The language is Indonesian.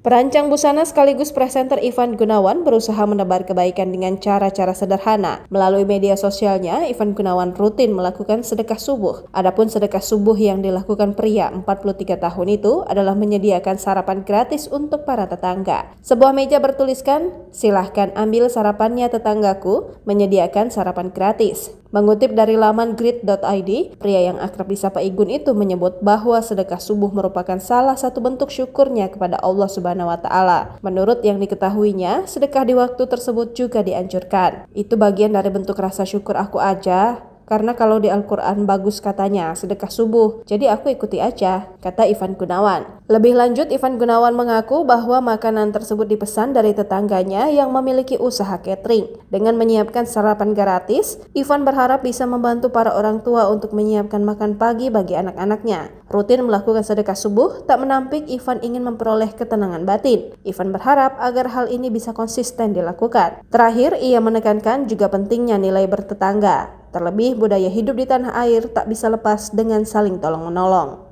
Perancang busana sekaligus presenter Ivan Gunawan berusaha menebar kebaikan dengan cara-cara sederhana. Melalui media sosialnya, Ivan Gunawan rutin melakukan sedekah subuh. Adapun sedekah subuh yang dilakukan pria 43 tahun itu adalah menyediakan sarapan gratis untuk para tetangga. Sebuah meja bertuliskan, "Silahkan ambil sarapannya tetanggaku, menyediakan sarapan gratis." Mengutip dari laman grid.id, pria yang akrab disapa Igun itu menyebut bahwa sedekah subuh merupakan salah satu bentuk syukurnya kepada Allah Subhanahu wa Ta'ala. Menurut yang diketahuinya, sedekah di waktu tersebut juga dianjurkan. Itu bagian dari bentuk rasa syukur aku aja. Karena kalau di Al-Quran bagus katanya sedekah subuh, jadi aku ikuti aja, kata Ivan Gunawan. Lebih lanjut, Ivan Gunawan mengaku bahwa makanan tersebut dipesan dari tetangganya yang memiliki usaha catering. Dengan menyiapkan sarapan gratis, Ivan berharap bisa membantu para orang tua untuk menyiapkan makan pagi bagi anak-anaknya. Rutin melakukan sedekah subuh, tak menampik Ivan ingin memperoleh ketenangan batin. Ivan berharap agar hal ini bisa konsisten dilakukan. Terakhir, ia menekankan juga pentingnya nilai bertetangga. Terlebih budaya hidup di tanah air tak bisa lepas dengan saling tolong-menolong.